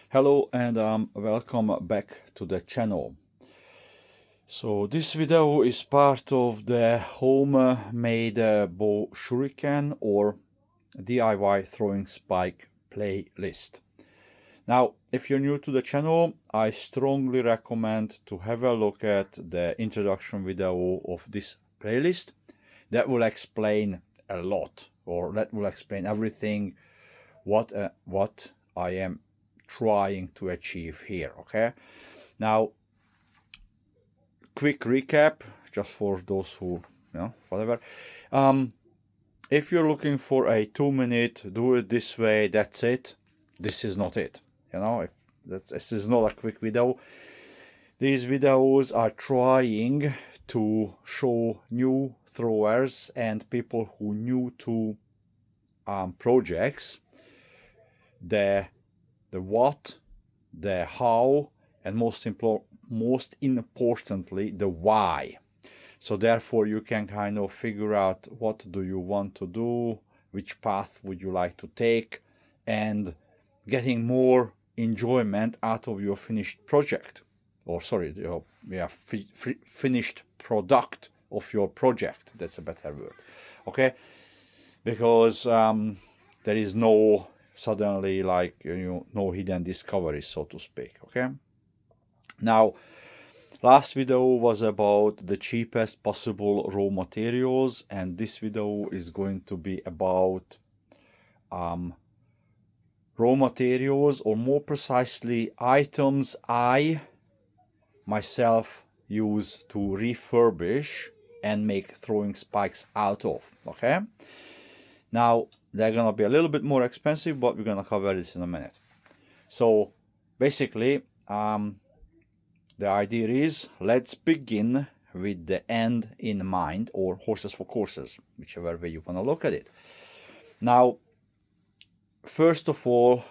Hello and welcome back to the channel. So this video is part of the homemade bow shuriken or DIY throwing spike playlist. Now, if you're new to the channel, I strongly recommend to have a look at the introduction video of this playlist. That will explain a lot, or that will explain everything what I am trying to achieve here. Okay, now quick recap just for those who whatever. If you're looking for a 2-minute do it this way, that's it, this is not it. If this is not a quick video. These videos are trying to show new throwers and people who new to projects the what, the how, and most importantly, the why. So therefore you can kind of figure out what do you want to do, which path would you like to take, and getting more enjoyment out of your finished project, or sorry, finished product of your project. That's a better word. Okay, because there is no suddenly no hidden discoveries, so to speak. Okay, now last video was about the cheapest possible raw materials, and this video is going to be about raw materials, or more precisely items I myself use to refurbish and make throwing spikes out of. Okay, now they're gonna be a little bit more expensive, but we're gonna cover this in a minute. So basically the idea is, let's begin with the end in mind, or horses for courses, whichever way you want to look at it. Now, first of all,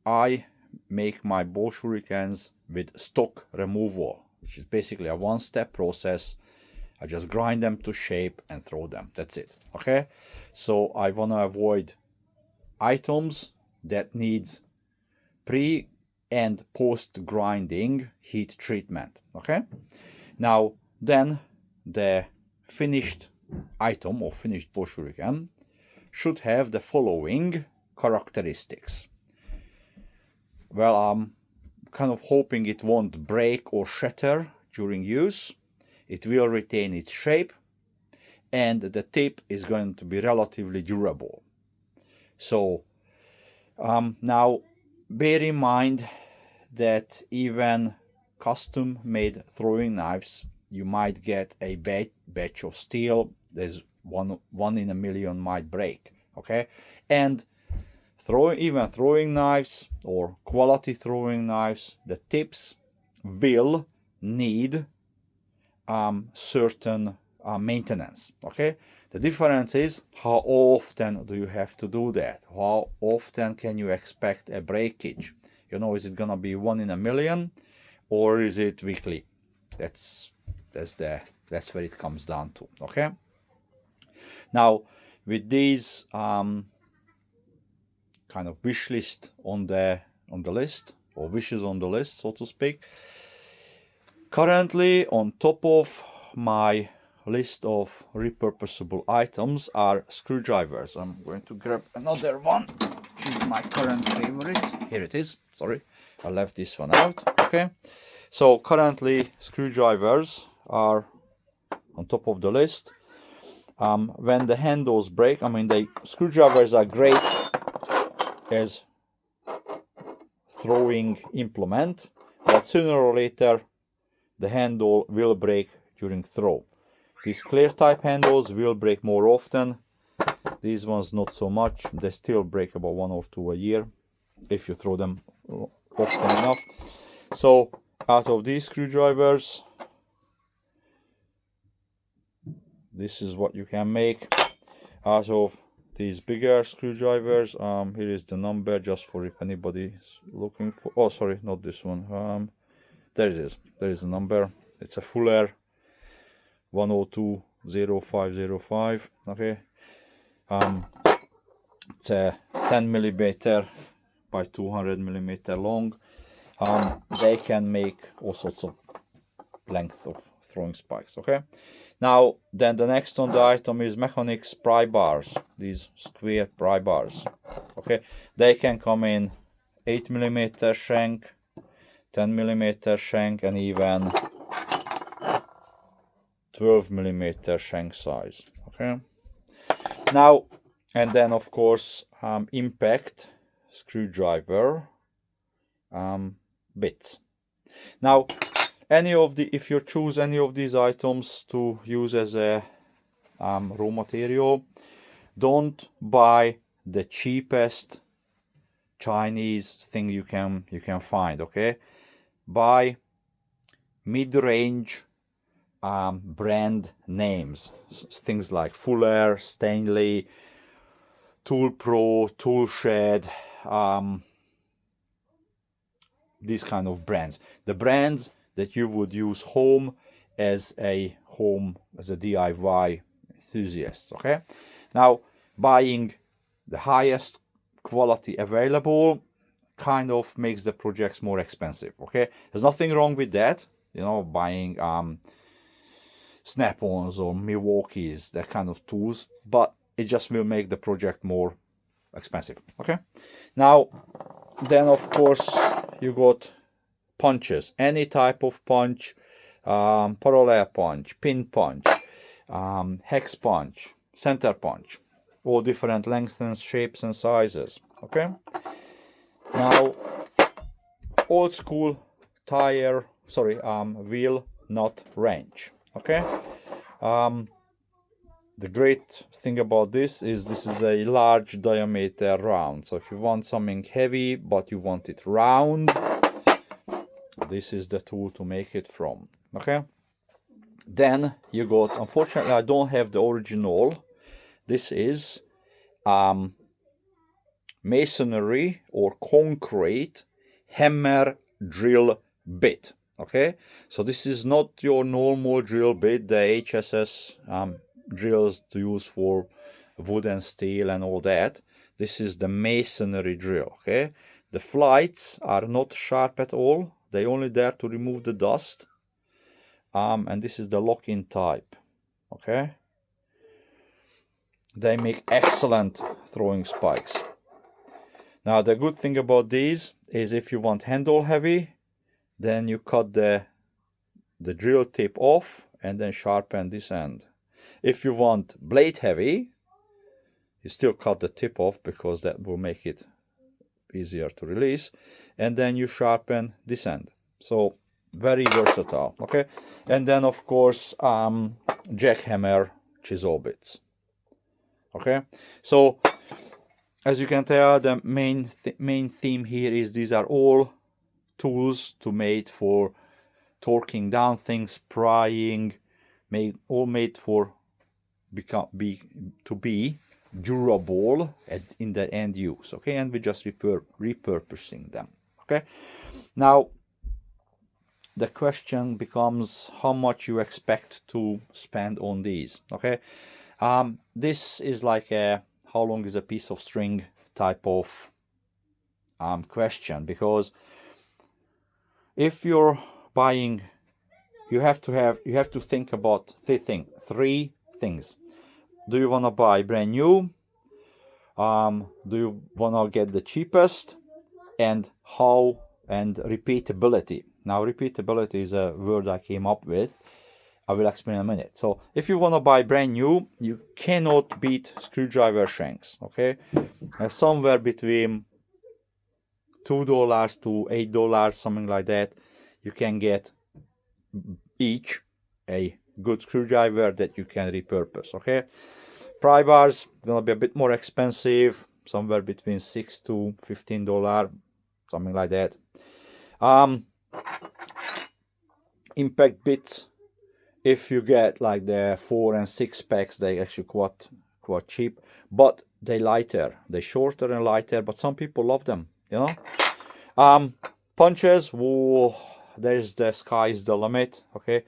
I make my bow shurikens with stock removal, which is basically a one-step process. I just grind them to shape and throw them. That's it. Okay, so I want to avoid items that needs pre and post grinding heat treatment. Okay, now then the finished item or finished bow shuriken should have the following characteristics. Well, I'm kind of hoping it won't break or shatter during use. It will retain its shape, and the tip is going to be relatively durable. So now bear in mind that even custom made throwing knives, you might get a batch of steel. There's one in a million might break. Okay, and even throwing knives or quality throwing knives, the tips will need certain maintenance. Okay, the difference is how often do you have to do that? How often can you expect a breakage? Is it gonna be 1 in a million, or is it weekly? That's where it comes down to. Okay, now with these kind of wish list on the list, or wishes on the list, so to speak, currently on top of my list of repurposable items are screwdrivers. I'm going to grab another one, which is my current favorite. Here it is. Sorry, I left this one out. Okay, so currently screwdrivers are on top of the list. When the handles break, the screwdrivers are great as throwing implement, but sooner or later the handle will break during throw. These clear type handles will break more often. These ones not so much. They still break about 1 or 2 a year if you throw them often enough. So out of these screwdrivers, this is what you can make. Out of these bigger screwdrivers, here is the number, just for if anybody's looking for. Oh, sorry, not this one. There it is. There is a number. It's a Fuller 1020505. Okay, it's a 10 millimeter by 200 millimeter long. they can make all sorts of length of throwing spikes. Okay, now then the next on the item is mechanics pry bars, these square pry bars. Okay, they can come in 8mm shank, 10mm shank, and even 12mm shank size. Okay, now and then of course impact screwdriver bits. Now if you choose any of these items to use as a raw material, don't buy the cheapest Chinese thing you can find. Okay, buy mid-range brand names, things like Fuller, Stanley, Tool Pro, Tool Shed, these kind of brands. The brands that you would use as a DIY enthusiast. Okay, now buying the highest quality available kind of makes the projects more expensive. Okay, there's nothing wrong with that, buying Snap-ons or Milwaukee's, that kind of tools, but it just will make the project more expensive. Okay, now then of course you got punches, any type of punch, parallel punch, pin punch, hex punch, center punch, all different lengths and shapes and sizes. Okay, now old school wheel nut wrench. Okay, the great thing about this is a large diameter round, so if you want something heavy but you want it round, this is the tool to make it from. Okay, then you got, unfortunately I don't have the original, this is masonry or concrete hammer drill bit. Okay, so this is not your normal drill bit, the HSS drills to use for wood and steel and all that. This is the masonry drill. Okay, the flights are not sharp at all, they only there to remove the dust, and this is the lock-in type. Okay, they make excellent throwing spikes. Now the good thing about these is if you want handle heavy, then you cut the drill tip off and then sharpen this end. If you want blade heavy, you still cut the tip off because that will make it easier to release, and then you sharpen this end. So very versatile. Okay, and then of course jackhammer chisel bits. Okay, so as you can tell, the main theme here is these are all tools made for torquing down things, prying, all made for to be durable in the end use. Okay, and we just repurposing them. Okay, now the question becomes how much you expect to spend on these. Okay, this is like a how long is a piece of string type of question, because if you're buying, you have to think about three things. Do you want to buy brand new? Do you want to get the cheapest? And repeatability. Now repeatability is a word I came up with. I will explain in a minute. So if you want to buy brand new, you cannot beat screwdriver shanks. Okay, somewhere between $2 to $8, something like that, you can get each a good screwdriver that you can repurpose. Okay, pry bars gonna be a bit more expensive, somewhere between $6 to $15, something like that. Impact bits, if you get like the 4 and 6 packs, they actually quite cheap, but they shorter and lighter, but some people love them, punches, whoa, there's the sky's the limit. Okay,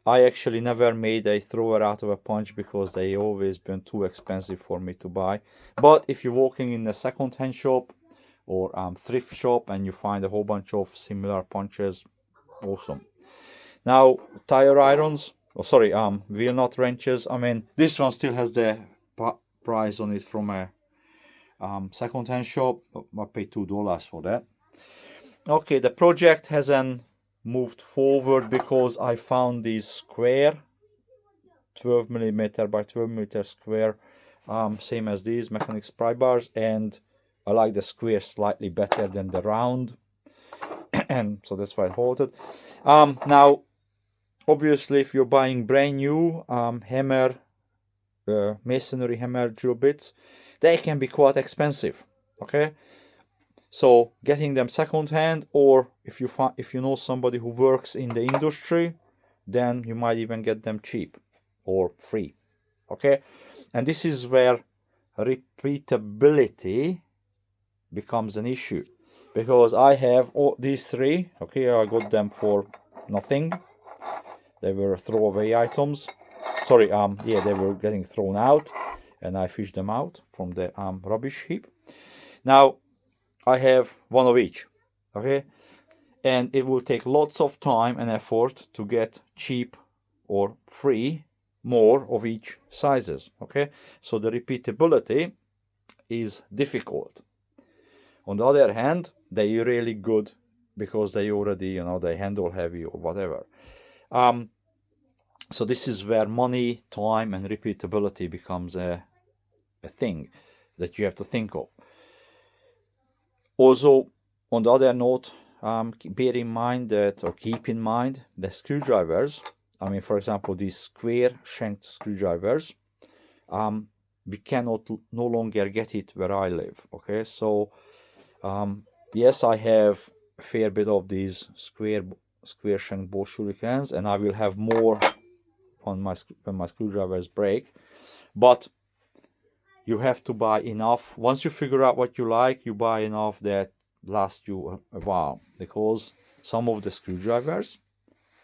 I actually never made a thrower out of a punch because they always been too expensive for me to buy. But if you're walking in a second-hand shop or thrift shop and you find a whole bunch of similar punches. Awesome. Now tire irons, wheel nut wrenches. I mean, this one still has the price on it from a second-hand shop. I paid $2 for that. Okay, the project hasn't moved forward because I found these square 12mm by 12mm square, same as these mechanics pry bars, and I like the square slightly better than the round, and so that's why I halted. Now obviously if you're buying brand new hammer, masonry hammer drill bits, they can be quite expensive. Okay, so getting them second hand, or if you know somebody who works in the industry, then you might even get them cheap or free. Okay, and this is where repeatability becomes an issue, because I have all these three. Okay, I got them for nothing. They were throwaway items. Sorry, they were getting thrown out, and I fished them out from the rubbish heap. Now I have one of each. Okay, and it will take lots of time and effort to get cheap or free more of each sizes. Okay, so the repeatability is difficult. On the other hand, they're really good because they already, they handle heavy or whatever. So this is where money, time, and repeatability becomes a thing that you have to think of. Also, on the other note, bear in mind that, or keep in mind, the screwdrivers. I mean, for example, these square shanked screwdrivers, we cannot no longer get it where I live. Okay, so yes, I have a fair bit of these square shanked ball shurikens, and I will have more when my screwdrivers break. But you have to buy enough. Once you figure out what you like, you buy enough that lasts you a while, because some of the screwdrivers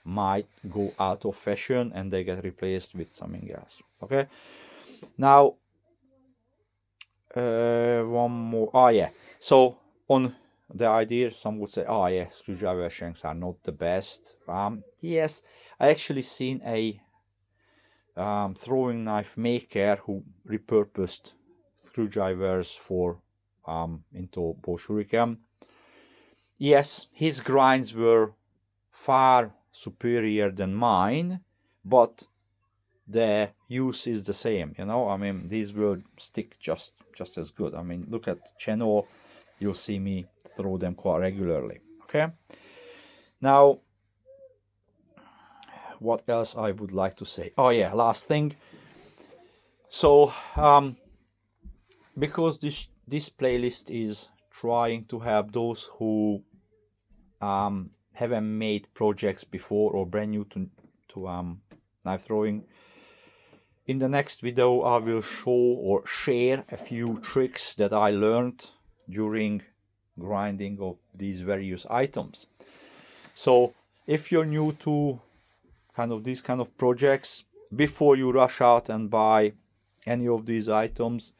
might go out of fashion and they get replaced with something else. Okay, now one more. So on the idea, some would say, screwdriver shanks are not the best. Yes, I actually seen a throwing knife maker who repurposed screwdrivers for into bow shuriken. Yes, his grinds were far superior than mine, but the use is the same. I mean, these will stick just as good. I mean, look at the channel, you'll see me throw them quite regularly. Okay, now what else I would like to say? Last thing. So because this playlist is trying to help those who haven't made projects before or brand new to knife throwing, in the next video I will show or share a few tricks that I learned during grinding of these various items. So if you're new to these kind of projects, before you rush out and buy any of these items,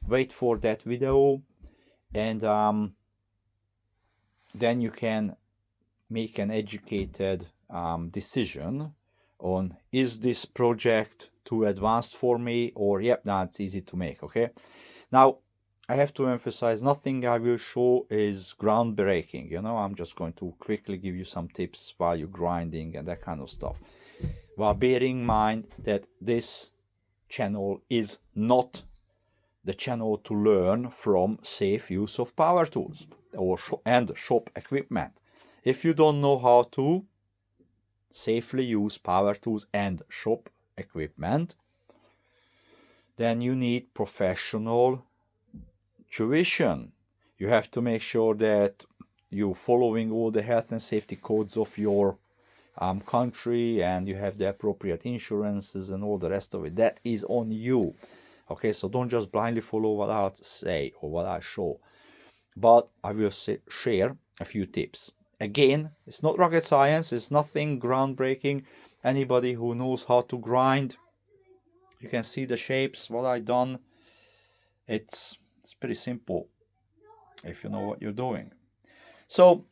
wait for that video, and then you can make an educated decision on, is this project too advanced for me, or it's easy to make. Okay, now I have to emphasize, nothing I will show is groundbreaking. I'm just going to quickly give you some tips while you're grinding and that kind of stuff, while bearing in mind that this channel is not the channel to learn from safe use of power tools and shop equipment. If you don't know how to safely use power tools and shop equipment, then you need professional tuition. You have to make sure that you're following all the health and safety codes of your country, and you have the appropriate insurances and all the rest of it. That is on you. Okay, so don't just blindly follow what I say or what I show, but I will share a few tips. Again, it's not rocket science, it's nothing groundbreaking. Anybody who knows how to grind, you can see the shapes, what I done. It's pretty simple. if you know what you're doing. So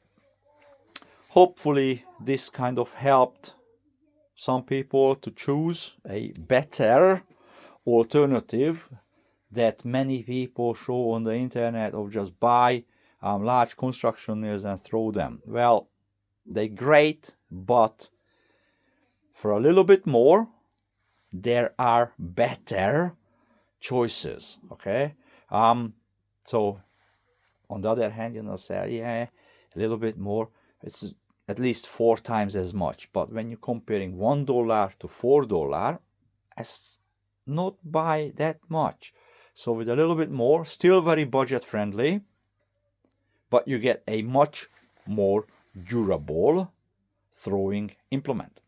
hopefully this kind of helped some people to choose a better alternative that many people show on the internet of just buy large construction nails and throw them. Well, they're great, but for a little bit more, there are better choices. Okay. So on the other hand, say, yeah, a little bit more, it's at least 4 times as much. But when you're comparing $1 to $4, it's not by that much. So with a little bit more, still very budget friendly, but you get a much more durable throwing implement.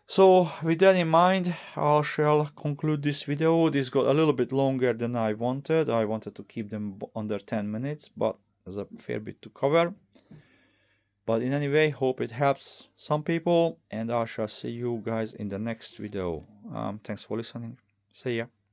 So with that in mind, I shall conclude this video. This got a little bit longer than I wanted. I wanted to keep them under 10 minutes, but there's a fair bit to cover. But in any way, hope it helps some people, and I shall see you guys in the next video. Thanks for listening. See ya.